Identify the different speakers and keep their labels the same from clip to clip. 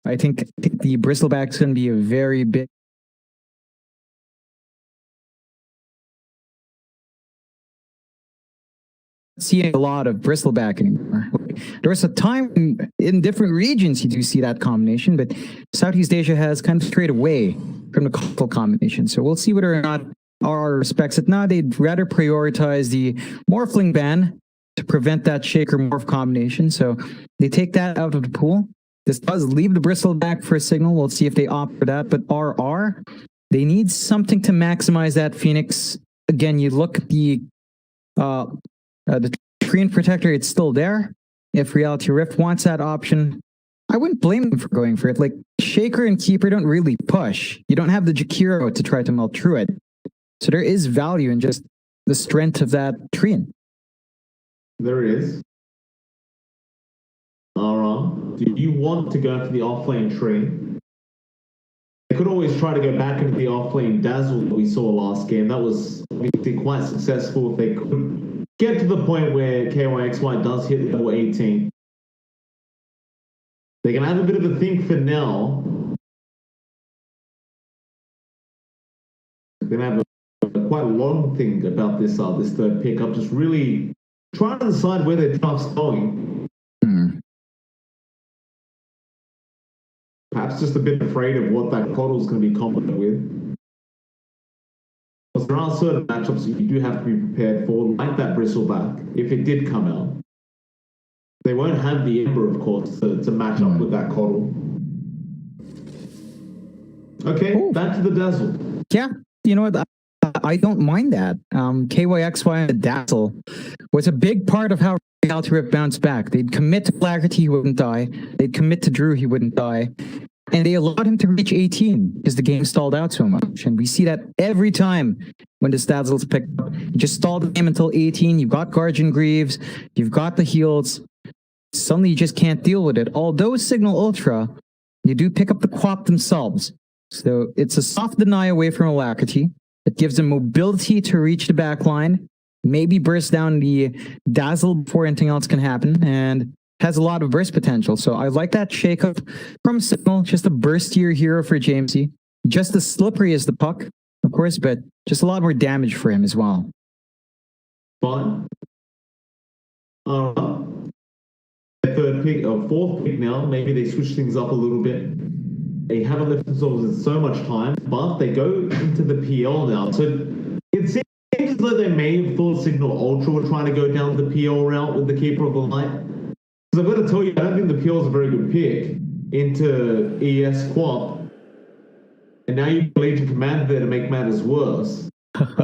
Speaker 1: I think the bristleback's going to be a very big. Seeing a lot of bristleback anymore. There was a time in different regions you do see that combination, but Southeast Asia has kind of strayed away from the coastal combination. So we'll see whether or not RR respects it. Now they'd rather prioritize the morphling ban to prevent that shaker morph combination. So they take that out of the pool. This does leave the bristleback for a Cignal. We'll see if they opt for that. But RR, they need something to maximize that Phoenix. Again, you look at the Treant Protector, it's still there. If Reality Rift wants that option, I wouldn't blame them for going for it. Like, Shaker and Keeper don't really push. You don't have the Jakiro to try to melt through it. So there is value in just the strength of that Treant.
Speaker 2: There is. Do you want to go for the offlane Treant? They could always try to go back into the offlane Dazzle that we saw last game. That was obviously quite successful if they could get to the point where KYXY does hit level 18. They can have a bit of a think for now. They're going to have a quite long think about this third pickup, just really trying to decide where their draft's going. Perhaps just a bit afraid of what that Coddle's going to be competent with. Because there are certain matchups that you do have to be prepared for, like that Bristleback, if it did come out. They won't have the Ember, of course, to match up with that Coddle. Okay, back to the Dazzle.
Speaker 1: Yeah, you know what? I don't mind that. KYXY and the Dazzle was a big part of how Reality Rift bounced back. They'd commit to Flaherty, he wouldn't die. They'd commit to Drew, he wouldn't die. And they allowed him to reach 18 because the game stalled out so much. And we see that every time when this Dazzle's picked up. You just stall the game until 18. You've got Guardian Greaves. You've got the heals. Suddenly you just can't deal with it. Although Cignal Ultra, you do pick up the Quap themselves. So it's a soft deny away from Alacrity. It gives them mobility to reach the back line, maybe burst down the Dazzle before anything else can happen, and has a lot of burst potential. So I like that shakeup from Cignal, just a burstier hero for Jamesy. Just as slippery as the puck, of course, but just a lot more damage for him as well.
Speaker 2: Fine. Third pick, or fourth pick now, maybe they switch things up a little bit. They haven't left themselves in so much time, but they go into the PL now. So it seems as though they may have thought Cignal Ultra were trying to go down the PL route with the Keeper of the Light. Because I've got to tell you, I don't think the PL is a very good pick into ES Quap. And now you've got Legion Commander there to make matters worse.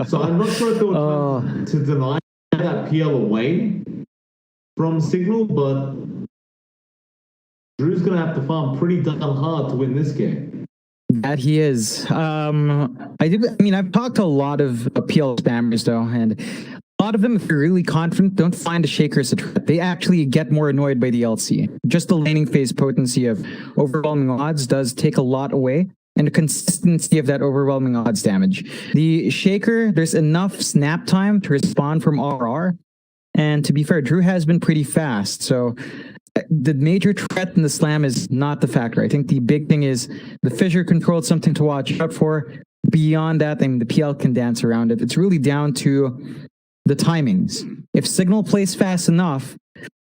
Speaker 2: So I'm not sure if they were trying to deny that PL away from Cignal, but Drew's going to have to farm pretty damn hard to win this game.
Speaker 1: That he is. I've talked to a lot of PL spammers though, and a lot of them, if you're really confident, don't find the Shaker as a threat. They actually get more annoyed by the LC. Just the laning phase potency of overwhelming odds does take a lot away, and the consistency of that overwhelming odds damage. The Shaker, there's enough snap time to respond from RR, and to be fair, Drew has been pretty fast, so the major threat in the slam is not the factor. I think the big thing is the fissure control is something to watch out for. Beyond that, I mean, the PL can dance around it. It's really down to the timings. If Cignal plays fast enough,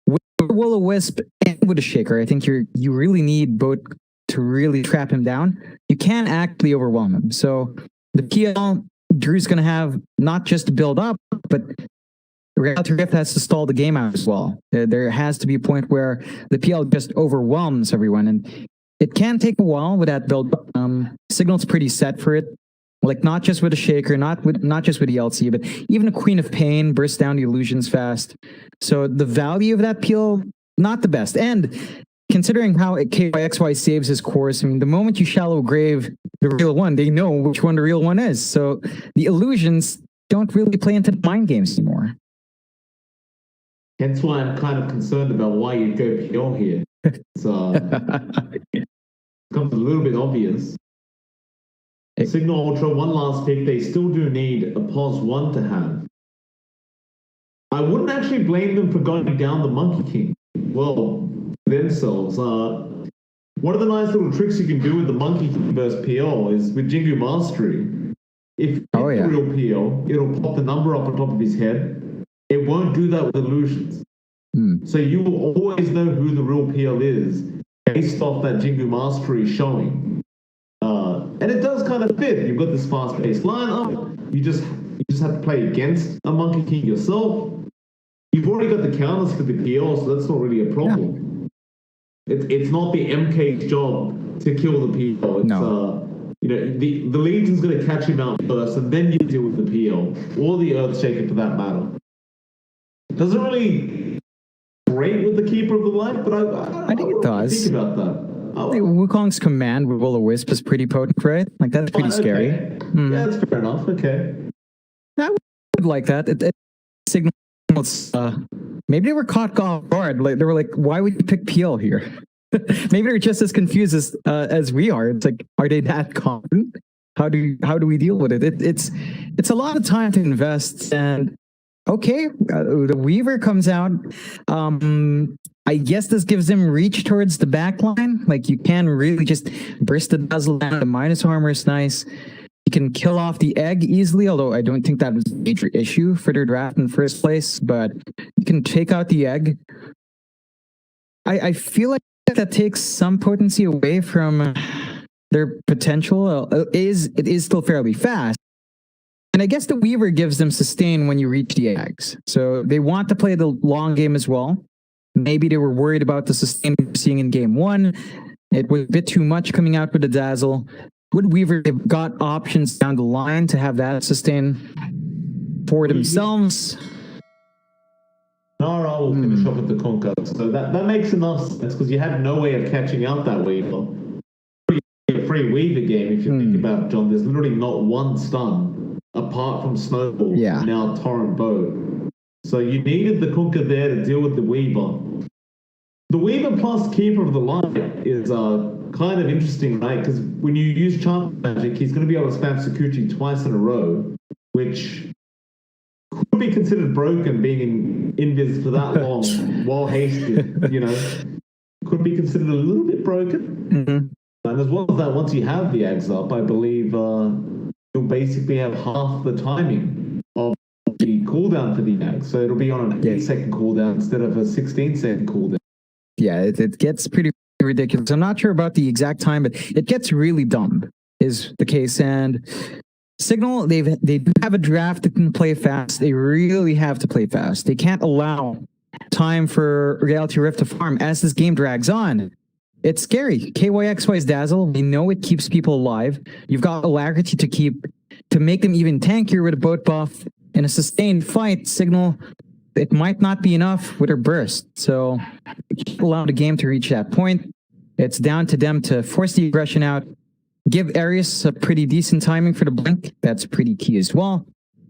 Speaker 1: with Will-O-Wisp and with a Shaker, I think you really need both to really trap him down. You can actually overwhelm him. So the PL, Drew's going to have not just to build up, but Reality Rift has to stall the game out as well. There has to be a point where the PL just overwhelms everyone, and it can take a while with that build. Cignal's pretty set for it. Like, not just with a Shaker, not just with the LC, but even a Queen of Pain bursts down the illusions fast. So the value of that PL, not the best. And considering how KYXY saves his course, I mean, the moment you shallow grave the real one, they know which one the real one is. So the illusions don't really play into the mind games anymore.
Speaker 2: Hence why I'm kind of concerned about why you go PL here. It's becomes a little bit obvious. Cignal Ultra, one last pick. They still do need a pos 1 to have. I wouldn't actually blame them for going down the Monkey King. Well, themselves. one of the nice little tricks you can do with the Monkey King versus PL is with Jingu Mastery. If it's a real PL, it'll pop the number up on top of his head. It won't do that with illusions. So you will always know who the real PL is based off that Jingu Mastery showing. And it does kind of fit. You've got this fast-paced lineup. You just have to play against a Monkey King yourself. You've already got the counters for the PL, so that's not really a problem. Yeah. It's not the MK's job to kill the PL. It's, the Legion's going to catch him out first, and then you deal with the PL, or the Earthshaker for that matter. Doesn't really great with the Keeper of the Light, but I think it does. Think about that.
Speaker 1: Wukong's command with Will-O-Wisp is pretty potent, right? Like, that's pretty scary.
Speaker 2: Yeah, that's fair enough. Okay.
Speaker 1: I would like that. It signals, maybe they were caught off guard. Like, they were like, why would you pick PL here? Maybe they're just as confused as we are. It's like, are they that confident? How do we deal with it? It's a lot of time to invest, and okay, the Weaver comes out. I guess this gives him reach towards the back line. Like, you can really just burst the Dazzle down. The minus armor is nice. You can kill off the egg easily, although I don't think that was a major issue for their draft in the first place. But you can take out the egg. I feel like that takes some potency away from their potential. It is still fairly fast. And I guess the Weaver gives them sustain when you reach the eggs. So they want to play the long game as well. Maybe they were worried about the sustain we're seeing in game one. It was a bit too much coming out with the Dazzle. Would Weaver have got options down the line to have that sustain for themselves?
Speaker 2: Nara will finish off with the Conquer. So that makes enough sense because you had no way of catching out that Weaver. A free Weaver game, if you think about it, John, there's literally not one stun apart from Snowball, now Torrent Bow. So you needed the Kunkka there to deal with the Weaver. The Weaver plus Keeper of the Light is kind of interesting, right? Because when you use Charm Magic, he's going to be able to spam Sakuchi twice in a row, which could be considered broken, being in Invis for that long while hasted, could be considered a little bit broken. And as well as that, once you have the eggs up, I believe you'll basically have half the timing of the cooldown for the eggs. So it'll be on an 8-second cooldown instead of a 16-second cooldown.
Speaker 1: Yeah, it gets pretty ridiculous. I'm not sure about the exact time, but it gets really dumb, is the case. And Cignal, they do have a draft that can play fast. They really have to play fast. They can't allow time for Reality Rift to farm as this game drags on. It's scary. KYXY's Dazzle, we know it keeps people alive. You've got Alacrity to make them even tankier with a boat buff. In a sustained fight, Cignal, it might not be enough with her burst. So you can't allow the game to reach that point. It's down to them to force the aggression out, give Arius a pretty decent timing for the blink. That's pretty key as well.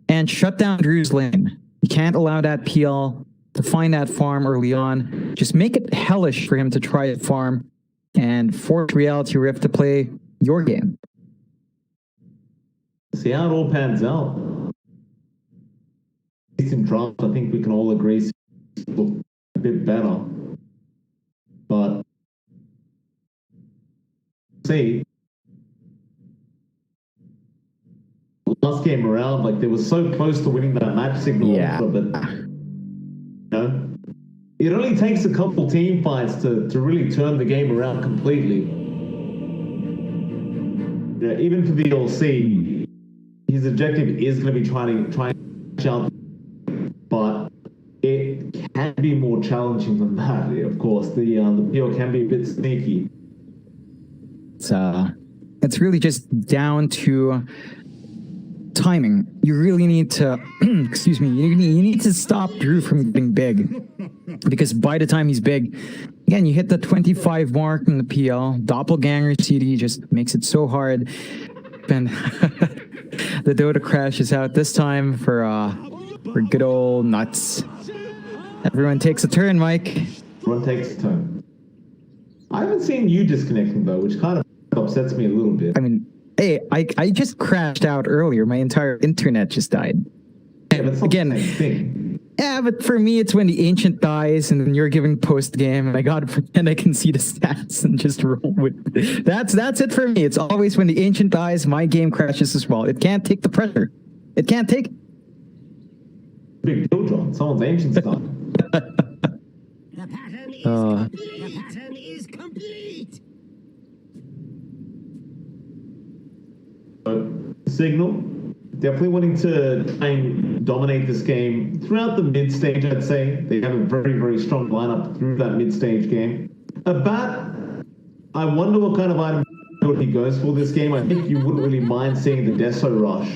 Speaker 1: And shut down Drew's lane. You can't allow that PL to find that farm early on. Just make it hellish for him to try to farm and force Reality Rift to play your game.
Speaker 2: See how it all pans out. Decent draft, I think we can all agree, look a bit better. But see, last game around, like they were so close to winning that match, Cignal, but it only takes a couple team fights to really turn the game around completely. Even for the LC, his objective is going to be trying to catch out, but it can be more challenging than that. Of course, the PL can be a bit sneaky.
Speaker 1: It's really just down to timing. You really need to, excuse me, you need to stop Drew from getting big. Because by the time he's big, again, you hit the 25 mark in the PL. Doppelganger CD just makes it so hard. And the Dota crash is out this time for good old Nuts. Everyone takes a turn, Mike.
Speaker 2: Everyone takes a turn. I haven't seen you disconnecting, though, which kind of upsets me a little bit.
Speaker 1: I mean, hey, I just crashed out earlier. My entire internet just died.
Speaker 2: Yeah, but it's not the same thing.
Speaker 1: Yeah, but for me, it's when the ancient dies and then you're giving post game, and I gotta pretend I can see the stats and just roll with it. That's it for me. It's always when the ancient dies, my game crashes as well. It can't take the pressure. It can't take.
Speaker 2: Big deal, John. Someone's ancient's done.
Speaker 3: The pattern is complete. The pattern is complete.
Speaker 2: Cignal, definitely wanting to try and dominate this game throughout the mid stage, I'd say. They have a very, very strong lineup through that mid stage game. Bat, I wonder what kind of item he goes for this game. I think you wouldn't really mind seeing the Deso Rush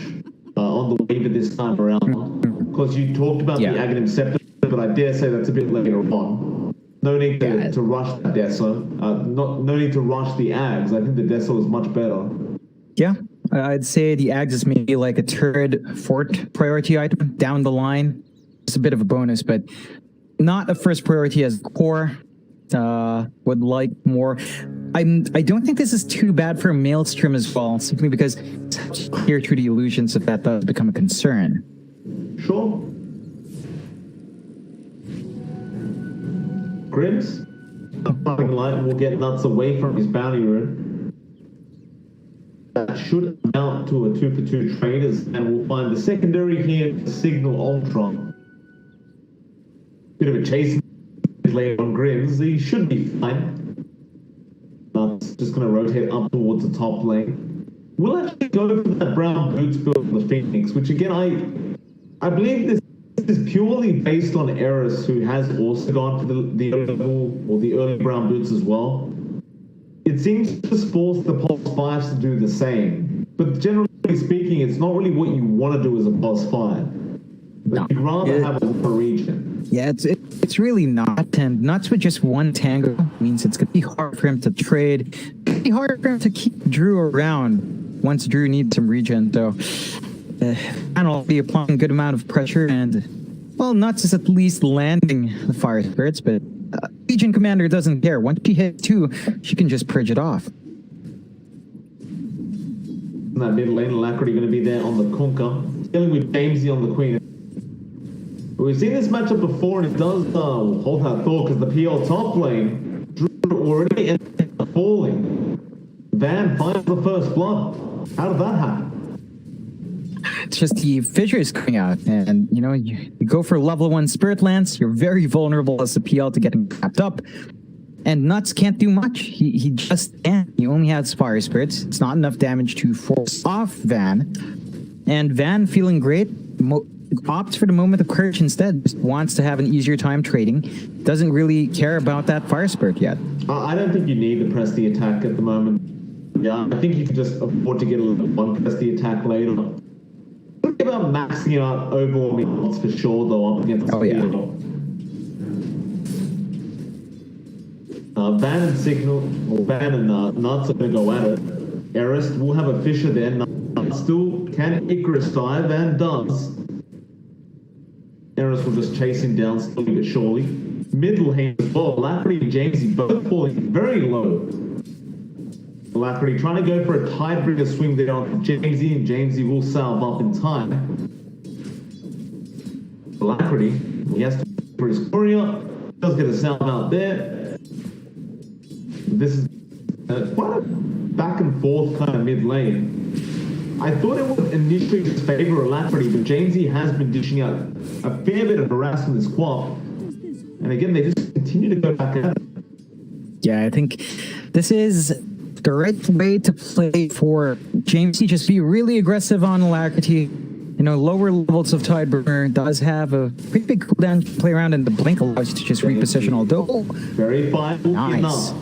Speaker 2: on the wave this time around. Because you talked about the Aghanim Scepter, but I dare say that's a bit later on. No need to rush the Deso. No need to rush the Ags. I think the Deso is much better.
Speaker 1: Yeah. I'd say the Ags is maybe like a third, fourth priority item down the line. It's a bit of a bonus, but not a first priority as core. Would like more. I don't think this is too bad for Maelstrom as well, simply because it's clear through the illusions if that does become a concern.
Speaker 2: Sure. Grims, a fucking light will get nuts away from his bounty rune. That should amount to a 2-for-2 traders, and we'll find the secondary here, Cignal Ultron. Bit of a chase later on Grims. He should be fine. That's just going to rotate up towards the top lane. We'll actually go for that brown boots build of the Phoenix, which again, I believe this is purely based on Eris, who has also gone for the early brown boots as well. It seems to force the Pulse 5s to do the same. But generally speaking, it's not really what you want to do as a Pulse 5. But you'd rather have a region.
Speaker 1: Yeah, it's really not. And nuts with just one tango means it's going to be hard for him to trade. It's going to be hard for him to keep Drew around once Drew needs some regen. So, and I'll be applying a good amount of pressure. And, well, Nuts is at least landing the Fire Spirits, but Legion Commander doesn't care. Once she hits 2, she can just purge it off.
Speaker 2: That mid lane, Alacrity going to be there on the Kunkka, dealing with Jamesy on the Queen. We've seen this matchup before, and it does hold that thought, because the PL top lane, Drew already ended up falling. Van finds the first blood. How did that happen?
Speaker 1: It's just the fissures coming out, and you know, you go for level 1 Spirit Lance, you're very vulnerable as a PL to getting trapped up, and Nuts can't do much. He just can't. He only has Fire Spirits. It's not enough damage to force off Van, and Van, feeling great, opts for the moment of courage instead. Just wants to have an easier time trading. Doesn't really care about that Fire Spirit yet.
Speaker 2: I don't think you need to press the attack at the moment. Yeah, I think you can just afford to get a little bit one press the attack later. Think about maxing out overwhelming odds for sure, though, up against Van and Cignal, or Van and Nuts are going to go at it. Eris will have a Fisher there. Nuts still can Icarus dive, and does. Eris will just chase him down slowly but surely. Middle lane as well. Alacrity and Jamesy both falling very low. Alacrity trying to go for a Tidebringer swing there on Jamesy, and Jamesy will salve up in time. Alacrity, he has to for his courier, does get a salve out there. This is quite a back and forth kind of mid lane. I thought it would initially disfavor Alacrity, but Jamesy has been dishing out a fair bit of harassment in this quap. And again, they just continue to go back at it.
Speaker 1: Yeah, I think this is the right way to play for Jamesy. Just be really aggressive on Alacrity. You know, lower levels of Tideburner does have a pretty big cooldown to play around, and the blink allows you to just reposition although.
Speaker 2: Very fine.
Speaker 1: Nice.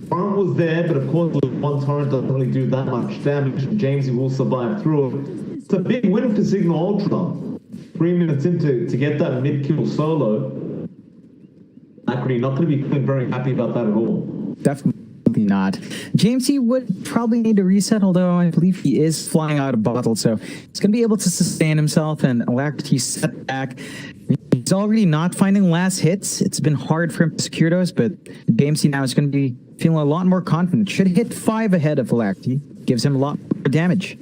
Speaker 2: Torrent was there, but of course one torrent doesn't really do that much damage. Jamesy will survive through it. It's a big win for Cignal Ultra. 3 minutes into to get that mid-kill solo. Alacrity not going to be feeling very happy about that at all.
Speaker 1: Definitely not. Jamesy would probably need to reset, although I believe he is flying out of bottle, so he's going to be able to sustain himself, and Alacrity set back. He's already not finding last hits. It's been hard for him to secure those, but Jamesy now is going to be feeling a lot more confident. Should hit 5 ahead of Alacrity. Gives him a lot more damage.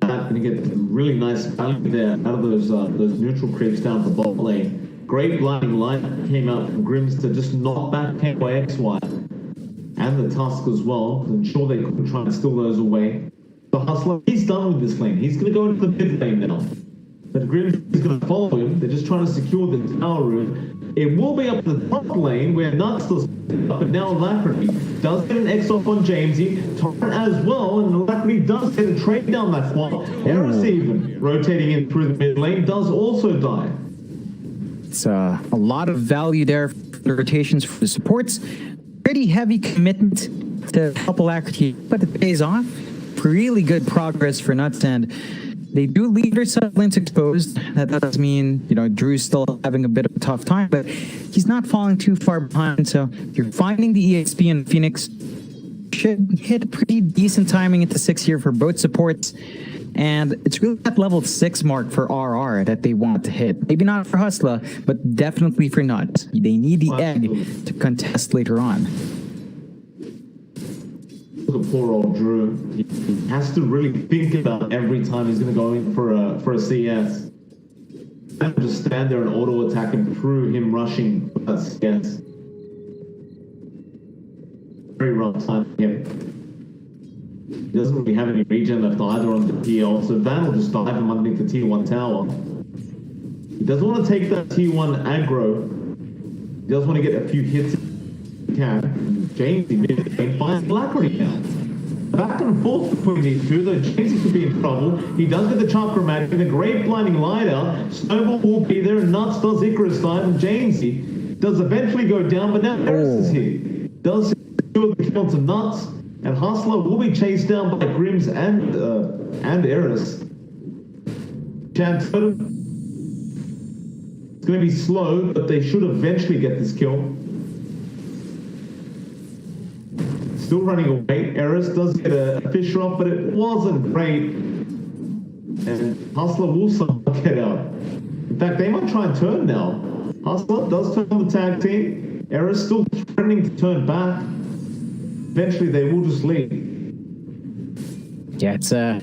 Speaker 2: That Going to get really nice value there out of those neutral creeps down the bot lane. Great blinding light came out from Grims to just knock back KYXY and the Tusk as well, to ensure they couldn't try and steal those away. The Hustler, he's done with this lane. He's going to go into the mid lane now. But Grims is going to follow him. They're just trying to secure the tower room. It will be up the top lane where Nuts does up, but now Alacrity does get an X off on Jamesy, Torrent as well, and Alacrity does get a trade down that far. Eris even rotating in through the mid lane does also die.
Speaker 1: It's a lot of value there for the rotations for the supports. Pretty heavy commitment to help Alacrity, but it pays off. Really good progress for Nuts, and they do leave their side lanes exposed. That does mean, Drew's still having a bit of a tough time, but he's not falling too far behind. So you're finding the EXP and Phoenix should hit pretty decent timing into 6 here for both supports. And it's really that level 6 mark for RR that they want to hit. Maybe not for Hustler, but definitely for Nuts. They need the egg to contest later on.
Speaker 2: Look at poor old Drew. He has to really think about every time he's going to go in for a CS. And just stand there and auto attack him through him rushing that CS. Very rough time for him. He doesn't really have any regen left either on the PL, so Van will just dive him underneath the T1 tower. He doesn't want to take that T1 aggro. He does want to get a few hits if he can. Jamesy mid-lane finds Alacrity now. Back and forth between these two, though Jamesy could be in trouble. He does get the Chakra Magic and a great blinding light out. Snowball will be there, and Nuts does Icarus dive, and Jamesy does eventually go down, but now Eris is here. Does secure the kill to Nuts, and Hustler will be chased down by Grims and Eris. Chance it's going to be slow, but they should eventually get this kill. Still running away. Eris does get a fish off, but it wasn't great. And Hustler will somehow get out. In fact, they might try and turn now. Hustler does turn on the tag team. Eris still threatening to turn back. Eventually, they will just leave.
Speaker 1: Yeah, it's a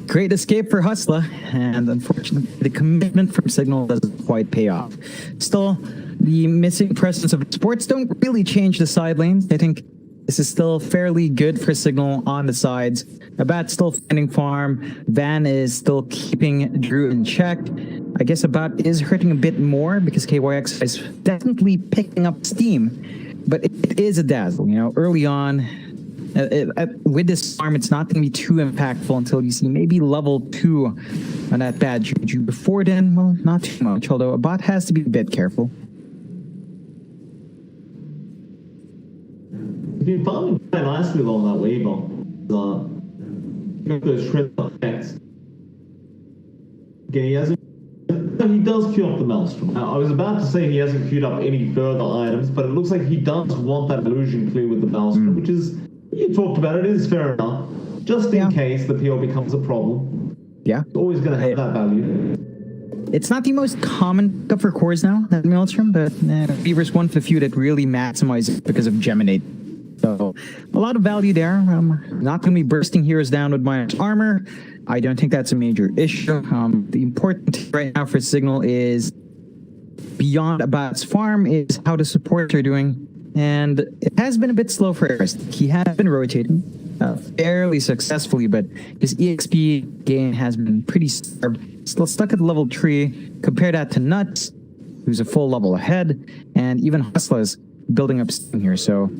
Speaker 1: great escape for Hustler, and unfortunately, the commitment from Cignal doesn't quite pay off. Still, the missing presence of sports don't really change the side lanes. I think this is still fairly good for Cignal on the sides. Abat still finding farm. Van is still keeping Drew in check. I guess Abat is hurting a bit more because KYX is definitely picking up steam. But it is a dazzle, early on. With this farm, it's not going to be too impactful until you see maybe level 2 on that bad juju. Before then, well, not too much, although Abat has to be a bit careful.
Speaker 2: He's been farming quite nicely along that Weaver. Those shreds effects. Again, he does queue up the Maelstrom. Now, I was about to say he hasn't queued up any further items, but it looks like he does want that illusion clear with the Maelstrom, which is, you talked about it, is fair enough. Just in case the PL becomes a problem. Yeah. It's always going to have that value.
Speaker 1: It's not the most common up for cores now, that Maelstrom, but Beaver's one of the few that really maximize it because of Geminate. So, a lot of value there. Not going to be bursting heroes down with minus armor. I don't think that's a major issue. The important thing right now for Cignal is beyond Abat's farm is how the supports are doing. And it has been a bit slow for Eris. He has been rotating fairly successfully, but his EXP gain has been pretty starved. Still stuck at level 3. Compare that to Nuts, who's a full level ahead, and even Hustler's building up steam here. So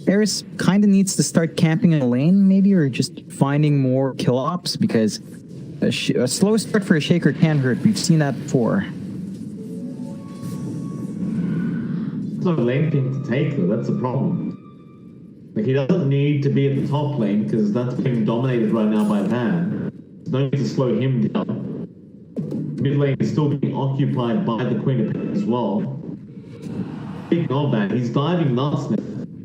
Speaker 1: Eris kind of needs to start camping in a lane, maybe, or just finding more kill ops, because a slow start for a Shaker can hurt. We've seen that before.
Speaker 2: There's no lane pick to take, though. That's the problem. Like, he doesn't need to be at the top lane, because that's being dominated right now by Van. There's no need to slow him down. Mid lane is still being occupied by the Queen of Pick as well. Speaking of that, he's diving Nuts now.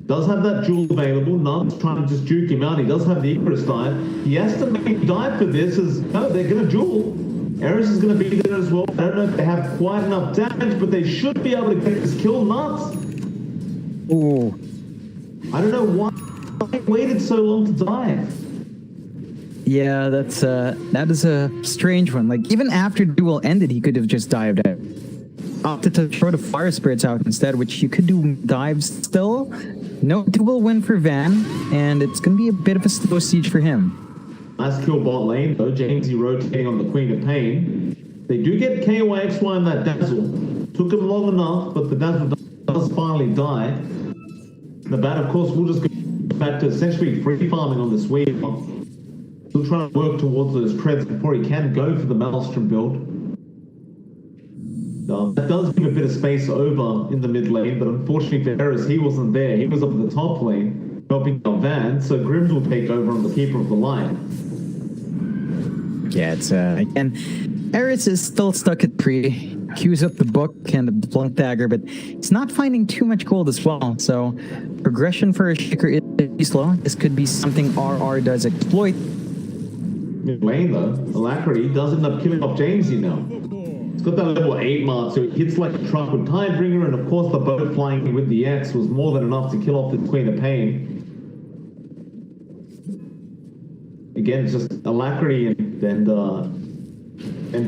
Speaker 2: Does have that jewel available. Nuts trying to just juke him out. He does have the Icarus dive. He has to make dive for this, as no, they're going to jewel. Eris is going to be there as well. I don't know if they have quite enough damage, but they should be able to get this kill. Nuts.
Speaker 1: Ooh.
Speaker 2: I don't know why they waited so long to dive.
Speaker 1: Yeah, that is a strange one. Like even after duel ended, he could have just dived out. Opted to throw the fire spirits out instead, which you could do dives still. No duel win for Van, and it's gonna be a bit of a slow siege for him.
Speaker 2: Nice kill bot lane though. Jamesy rotating on the Queen of Pain. They do get KOXY in that dazzle. Took him long enough, but the dazzle does finally die. The bat, of course, will just go back to essentially free farming on this Weaver. Still trying to work towards those treads before he can go for the Maelstrom build. That does give a bit of space over in the mid lane, but unfortunately for Eris, he wasn't there. He was up in the top lane, helping out Van, so Grims will take over on the Keeper of the Light.
Speaker 1: Yeah, it's again, Eris is still stuck at 3. Queues up the book and the blunt dagger, but he's not finding too much gold as well. So progression for a Shaker is slow. This could be something RR does exploit.
Speaker 2: Mid lane though, Alacrity does end up killing off Jamesy now. It's got that level 8 mark, so it hits like a truck with Tidebringer, and of course the boat flying with the X was more than enough to kill off the Queen of Pain. Again, it's just Alacrity and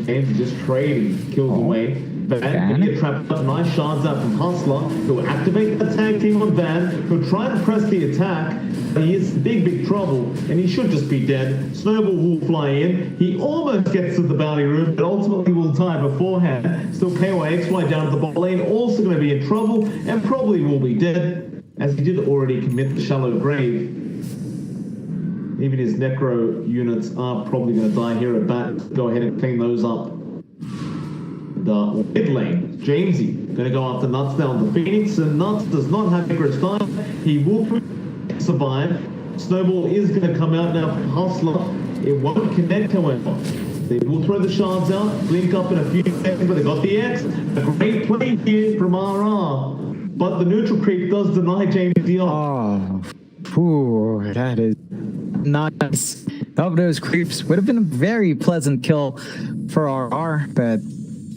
Speaker 2: James just trading kills away. Van can get trapped up, nice shards out from Hustler. He'll activate the tag team on Van. He'll try to press the attack. He is in big trouble, and he should just be dead. Snowball will fly in. He almost gets to the bounty room, but ultimately will die beforehand. Still KYXY down at the bot lane, also going to be in trouble, and probably will be dead, as he did already commit the shallow grave. Even his Necro units are probably going to die here at bat. Go ahead and clean those up. The mid lane, Jamesy, going to go after Nuts down the Phoenix, and Nuts does not have Icarus time. He will survive. Snowball is going to come out now from Hustler. It won't connect, however. They will throw the shards out, blink up in a few seconds, but they got the X. A great play here from RR. But the neutral creep does deny Jamesy off.
Speaker 1: Oh, ooh, that is nice. Of those creeps would have been a very pleasant kill for RR, but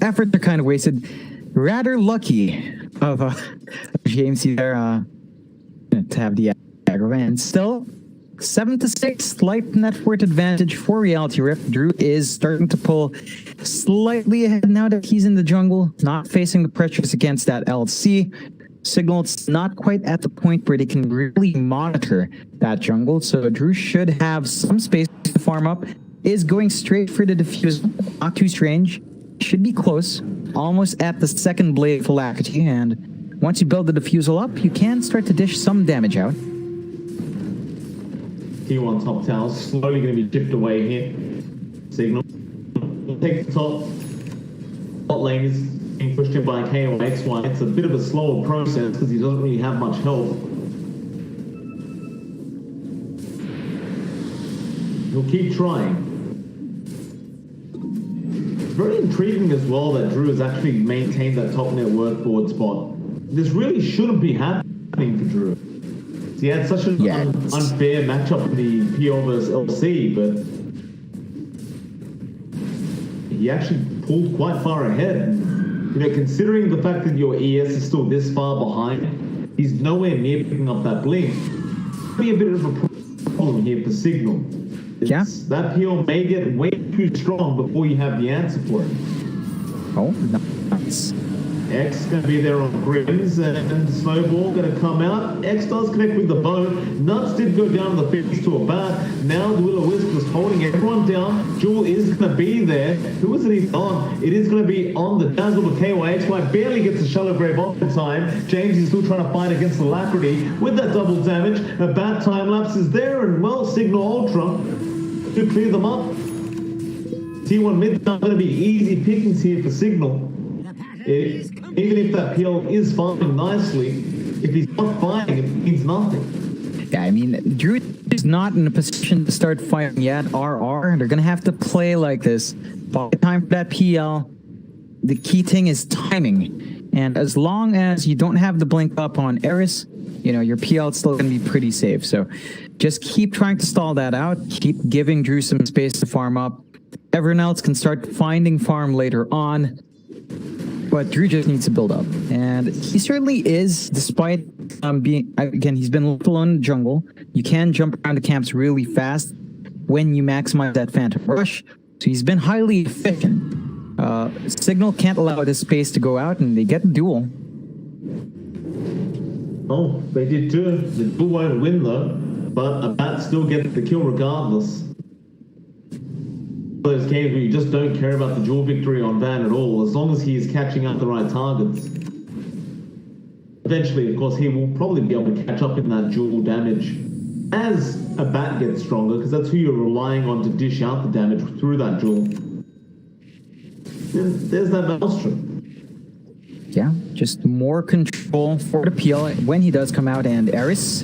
Speaker 1: efforts are kind of wasted. Rather lucky of Jamesy there to have the aggro, and still 7-6, slight net worth advantage for Reality Rift. Drew is starting to pull slightly ahead now that he's in the jungle, not facing the pressures against that LC. Cignal's not quite at the point where they can really monitor that jungle, so Drew should have some space to farm up. Is going straight for the defusal, not too strange. Should be close, almost at the second blade of Alacrity, and once you build the defusal up, you can start to dish some damage out.
Speaker 2: T1 top tower slowly going to be chipped away here. Cignal take the top. Bot lane is being pushed in by KOXY. It's a bit of a slower process because he doesn't really have much health. He'll keep trying. It's very intriguing as well that Drew has actually maintained that top net worth forward spot. This really shouldn't be happening for Drew. He had such an unfair matchup in the PL vs LC, but he actually pulled quite far ahead. You know, considering the fact that your ES is still this far behind, he's nowhere near picking up that blink. Be a bit of a problem here for Cignal. That PL may get way too strong before you have the answer for it.
Speaker 1: Oh, nice.
Speaker 2: X is going to be there on Grims, and Snowball going to come out. X does connect with the bow. Nuts did go down the fence to a bat. Now the Will-O-Wisp is holding everyone down. Jewel is going to be there. Who is it he's on? It is going to be on the dazzle, but KYXY barely gets a shallow grave off in time. James is still trying to fight against Alacrity with that double damage. A bat time lapse is there, and well, Cignal Ultra to clear them up. T1 mid not going to be easy pickings here for Cignal. Even if that PL is fighting nicely, if he's not fighting, it means nothing.
Speaker 1: Yeah, I mean, Drew is not in a position to start fighting yet. RR, they're going to have to play like this. By the time for that PL, the key thing is timing. And as long as you don't have the blink up on Eris, you know, your PL is still going to be pretty safe. So just keep trying to stall that out. Keep giving Drew some space to farm up. Everyone else can start finding farm later on. But Drew just needs to build up. And he certainly is, despite he's been left alone in the jungle. You can jump around the camps really fast. when you maximize that Phantom Rush. So he's been highly efficient. Cignal can't allow this space to go out, and they get the duel.
Speaker 2: Oh, they did too. The duel won't win though, but a bat still gets the kill regardless. Those games where you just don't care about the duel victory on Van at all, as long as he is catching up the right targets. Eventually, of course, he will probably be able to catch up in that duel damage as a bat gets stronger, because that's who you're relying on to dish out the damage through that duel. And there's that Maelstrom.
Speaker 1: Yeah, just more control for the PL when he does come out, and Eris.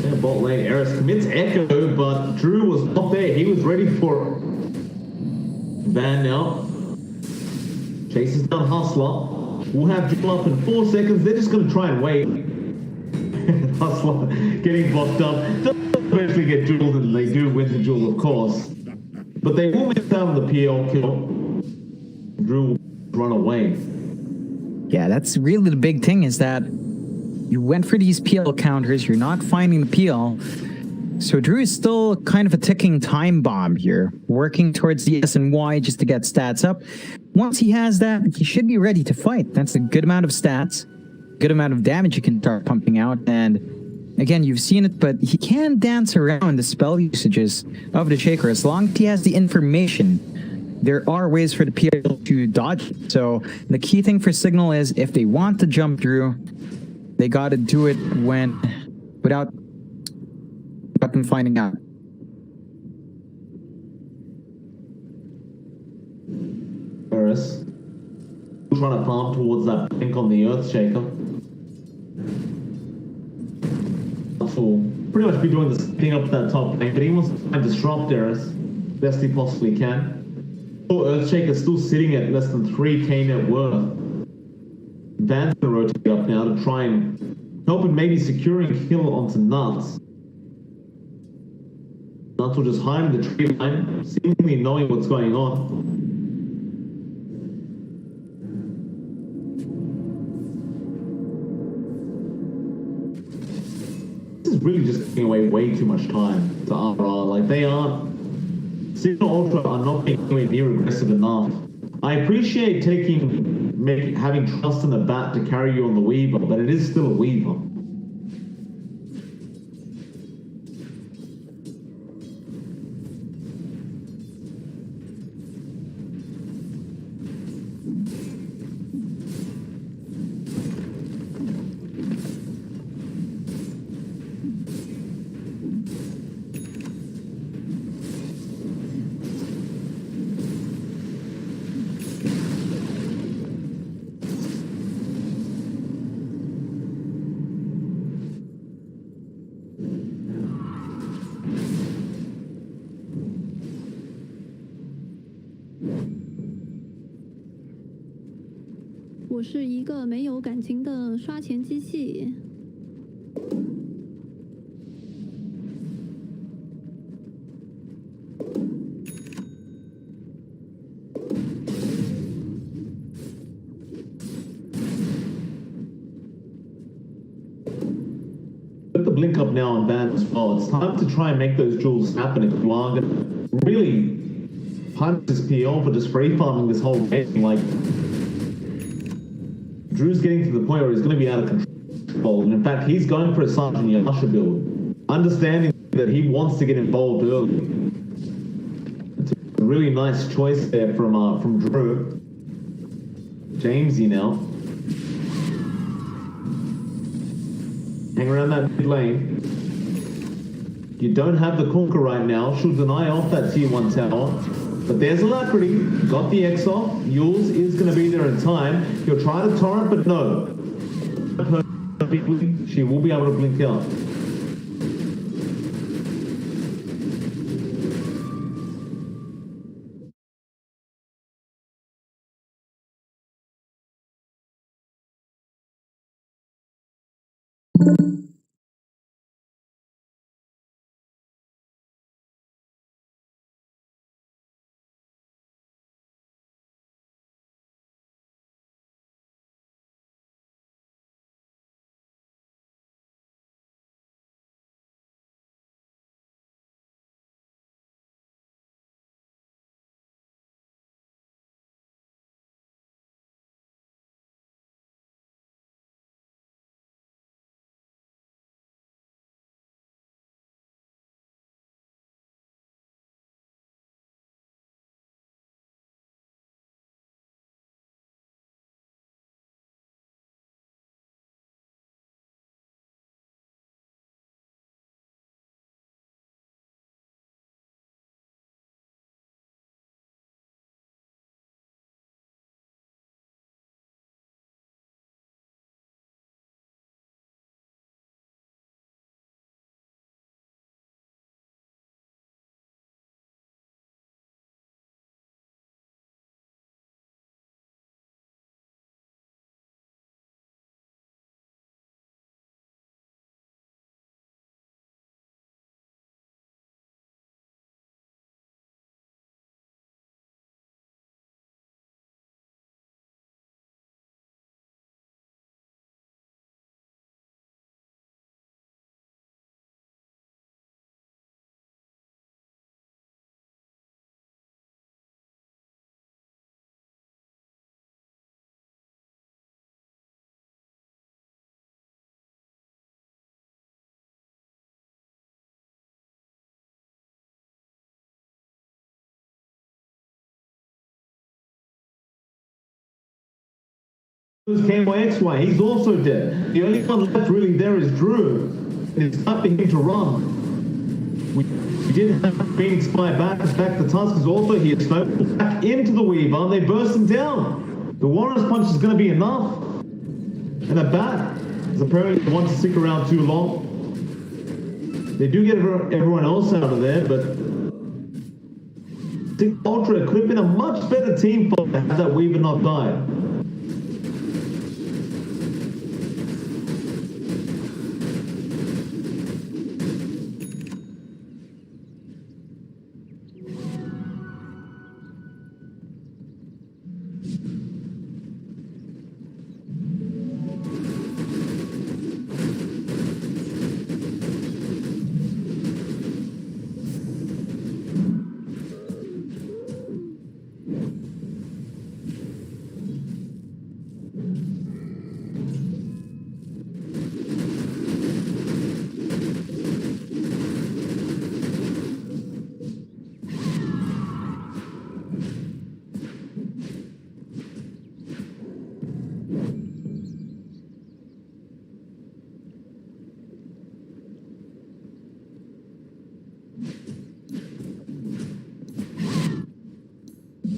Speaker 2: Yeah, bot lane Eris commits Echo, but Drew was not there. He was ready for Van now. Chases down Hustler. We'll have Jewel up in 4 seconds. They're just going to try and wait. Hustler getting blocked up. They'll eventually get Jeweled, and they do win the duel, of course. But they will miss out on the PL kill. Drew will run away.
Speaker 1: Yeah, that's really the big thing, is that you went for these PL counters, you're not finding the PL. So Drew is still kind of a ticking time bomb here, working towards the S and Y just to get stats up. Once he has that, he should be ready to fight. That's a good amount of stats, good amount of damage you can start pumping out. And again, you've seen it, but he can dance around the spell usages of the Shaker. As long as he has the information, there are ways for the PL to dodge it. So the key thing for Cignal is, if they want to jump Drew, they got to do it without them finding out.
Speaker 2: Eris trying to farm towards that blink on the Earthshaker. Will pretty much be doing the same thing up that top lane, but he wants to try and disrupt Eris best he possibly can. Earthshaker still sitting at less than 3k net worth. Van's gonna rotate up now to try and help him maybe securing kill onto Nuts. Nuts will just hide in the tree line, seemingly knowing what's going on. This is really just giving away way too much time to RR. Like, they aren't. Cignal Ultra are not being anywhere near aggressive enough. I appreciate having trust in the bat to carry you on the Weaver, but it is still a Weaver.
Speaker 4: 我是一个没有感情的刷钱机器。
Speaker 2: Put the blink up now on Van as well. It's time to try and make those duels happen if you are going to really punish this PL for just free farming this whole game. Like, Drew's getting to the point where he's going to be out of control. And in fact, he's going for a Sergeant Yasha build, understanding that he wants to get involved early. It's a really nice choice there from Drew. Jamesy now. Hang around that mid lane. You don't have the Conquer right now. She'll deny off that tier 1 tower. But there's Alacrity. Got the X off. Yules is going to be there in time. He'll try to torrent, but no. She will be able to blink out. KYXY, he's also dead. The only one left really there is Drew. It's up to him to run. We did have Phoenix fly back the Tusk is also here. Snowball back into the Weaver. They burst him down. The Warren's punch is going to be enough. And a bat is apparently wants to stick around too long. They do get everyone else out of there, but I think Ultra could have been a much better team for had that Weaver not died.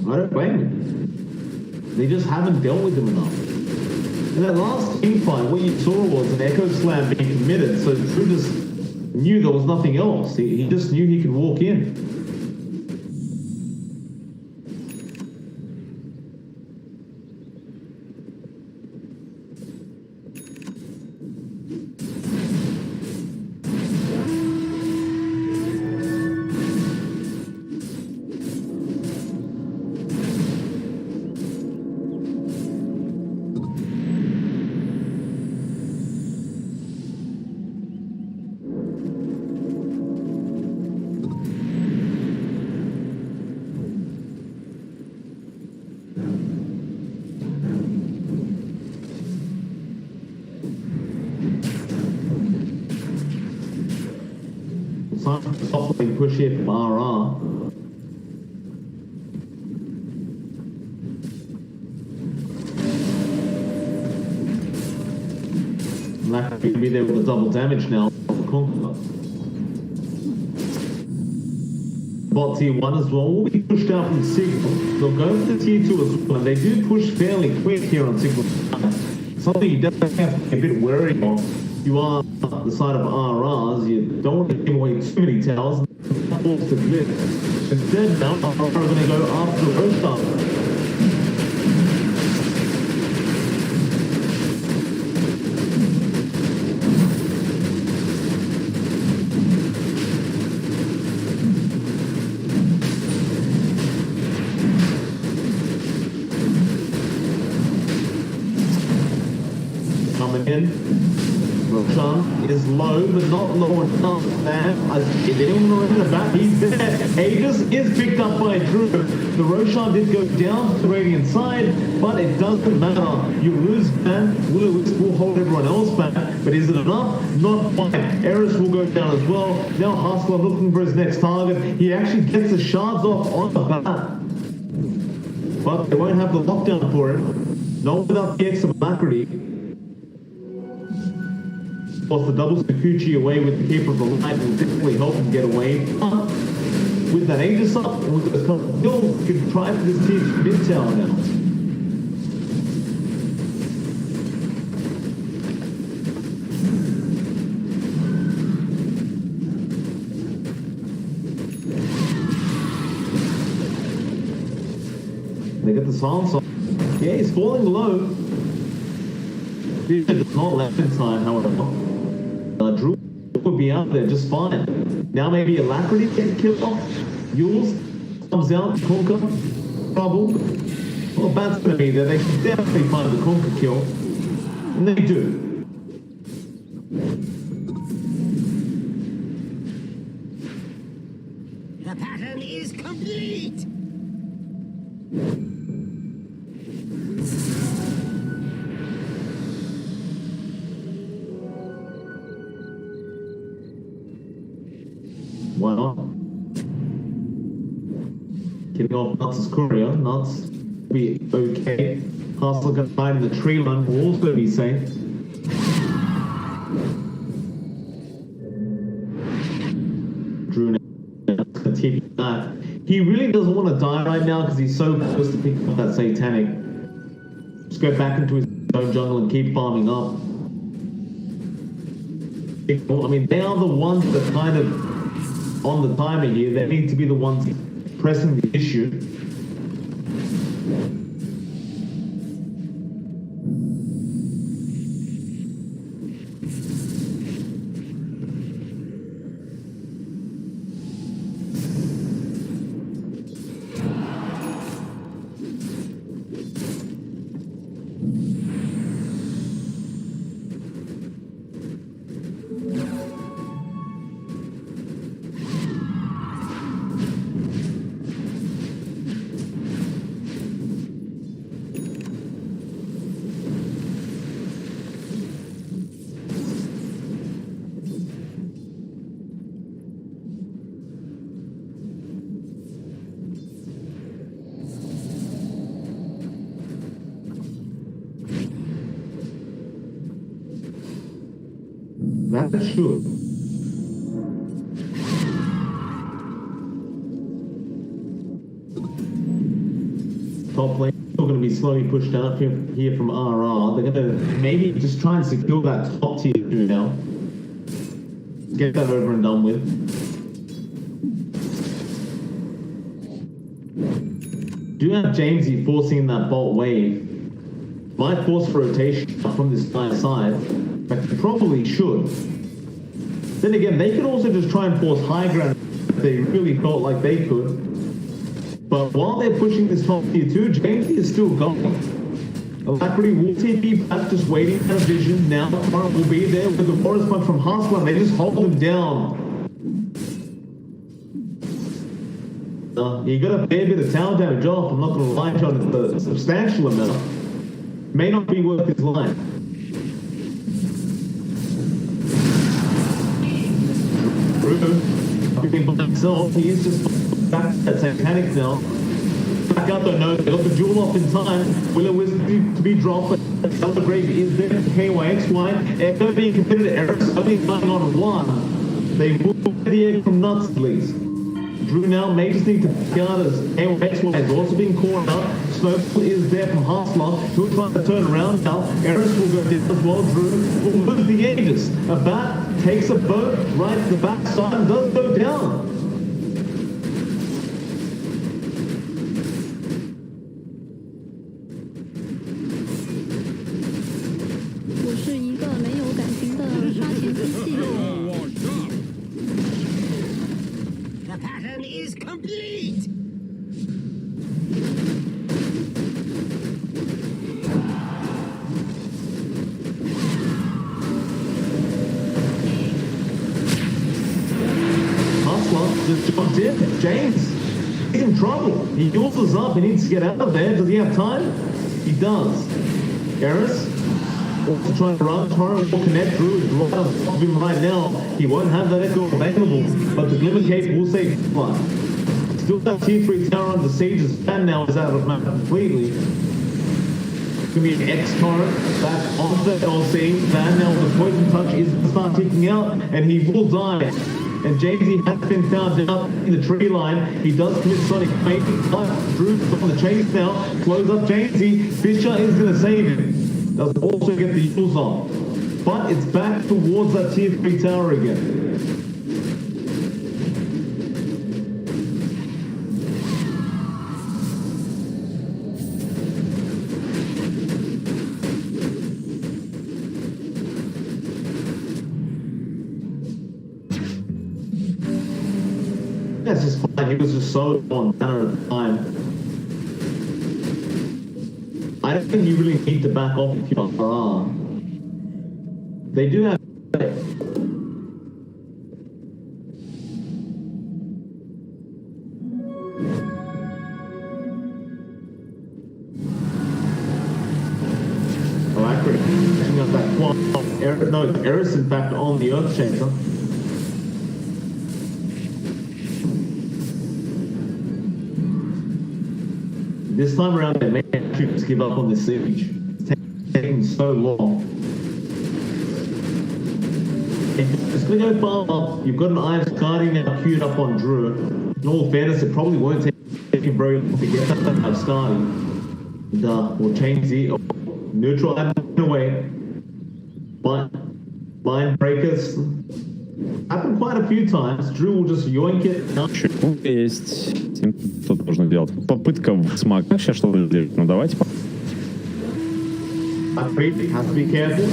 Speaker 2: I don't blame them. They just haven't dealt with them enough. In that last team fight, what you saw was an Echo Slam being committed, so Drew just knew there was nothing else. He just knew he could walk in. Softly push it from RR. Lucky to be there with the double damage now. Bot tier 1 as well will be pushed out from Cignal. They'll go for the tier 2 as well, and they do push fairly quick here on Cignal. Something you definitely have to be a bit wary of. You are the side of RRs, you don't want to give away too many towers. To glitch. Instead, now RR are going to go after the Rostar. Coming in. Roshan is low, but not low enough. If anyone knows in the back, he's there. Aegis is picked up by Drew. The Roshan did go down to the Radiant side, but it doesn't matter. You lose man, Will-O-Wisp will hold everyone else back, but is it enough? Not quite. Eris will go down as well. Now Hustler looking for his next target. He actually gets the shards off on the bat, but they won't have the lockdown for it. Not without the extra alacrity. Plus the double Sakuchi away with the Keeper of the Light will definitely help him get away. With that Aegis up, with the still can try for this team's mid tower now. They get the silence off. Yeah, he's falling low. It's not left in time, however. Drew would be out there just fine. Now maybe Alacrity gets killed off. Yules comes out, Kunka, trouble. Well, Bat's going to be there. They can definitely find the Kunka kill. And they do.
Speaker 3: The pattern is complete!
Speaker 2: Why not? Killing off Nuts' courier. Nuts be okay. Hustler can hide in the tree line, will also be safe. Drew now taking that. He really doesn't want to die right now because he's so close to picking up that satanic. Just go back into his own jungle and keep farming up. I mean, they are the ones that kind of on the timing here. They need to be the ones pressing the issue. That's true. Top lane still going to be slowly pushed out here from RR. They're going to maybe just try and secure that top tier 2 now. Get that over and done with. Do have Jamesy forcing that bolt wave. Might force rotation from this guy's side, but they probably should. Then again, they could also just try and force high ground if they really felt like they could. But while they're pushing this top tier 2, Jamesy is still going. Alacrity will TP back, just waiting for a vision. Now the current will be there with the forest punch from Hustler. They just hold him down. He got a fair bit of tower damage off. I'm not going to lie to you, it's a substantial amount. May not be worth his life. By himself, he is just back at Satanic now. Back out though, no, they got the jewel off in time. Willow is to be dropped, but Elder Grave is there for KYXY. Echo being considered Eric's only flying on one. They will get the egg from nuts at least. Drew now may just need to back out as KYXY has also been caught up. Snowball is there from Hustler. He'll try to turn around now. Eris will go down as well. Drew will lose the Aegis. A bat takes a boat right to the backside and does go down.
Speaker 3: The pattern is complete.
Speaker 2: Just jumped in. James, he's in trouble. He uses up. He needs to get out of there. Does he have time? He does. Eris also trying to run. Torrent will connect. Drew is right on top of him right now. He won't have that echo available, but the Glimmer Cape will save his life. Still that tier 3 tower under siege. His fan now is out of map completely. It's going to be an X-Torrent back onto the LC. Fan now with the poison touch is going to start ticking out, and he will die. And Jamesy has been found out in the tree line. He does commit Sonic Fate. Drew's on the chase now. Close up Jamesy. Fisher is going to save him. Does also get the use on. But it's back towards that tier 3 tower again. That's just fine. He was just so on banner at the time. I don't think you really need to back off if you are. They do have. Alacrity picking up that quad. No, Eris in fact on the Earth Chaser. This time around, they may actually just give up on this siege. It's taking so long. It's going to go far up. You've got an Iron Scotty now queued up on Drew. In all fairness, it probably won't take him very long to get that Scotty. We'll change the neutral away. But line breakers happen quite a few times. Drew will just yoink it.
Speaker 5: Есть. Тут нужно делать. Попытка в смак. Сейчас что-то сделать. Ну давайте.
Speaker 2: Has to be careful.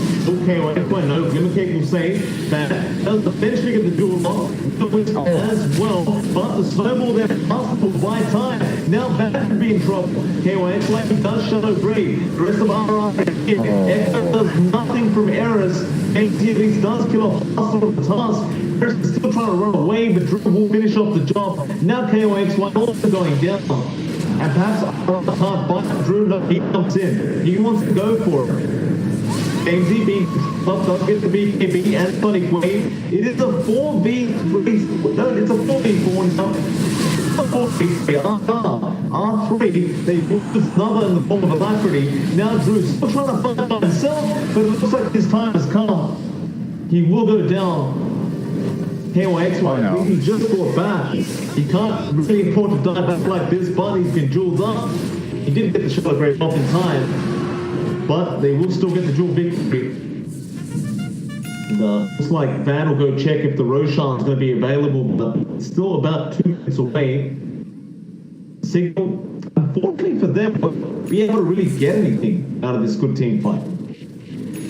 Speaker 2: Okay, well, no, Glimmercake will say that does eventually get the duel lock as well, but the snowball there will buy time. Now that could be in trouble. KYX like he does Shadow Grave. The rest of RR here. Echo does nothing from Eris. ATVs does kill off Hustle of the task. Eris is still trying to run away, but Drew will finish off the job. Now KYX also going down. And perhaps can't fight Drew, he comes in. He wants to go for it. AMZ being does get the BKB and Sonic Wave. It is a 4v3. No, it's a 4v4 now. A 4v3. R3. They put this number in the form of Alacrity. Now Drew's still trying to fight by himself, but it looks like his time has come. He will go down. KYX, he just fought back. He can't really afford to die back like this, but he's been jeweled up. He didn't get the Shadow Grave off in time, but they will still get the duel victory. Looks like Van will go check if the Roshan is going to be available, but still about 2 minutes away. Cignal, unfortunately for them, won't be able to really get anything out of this good team fight.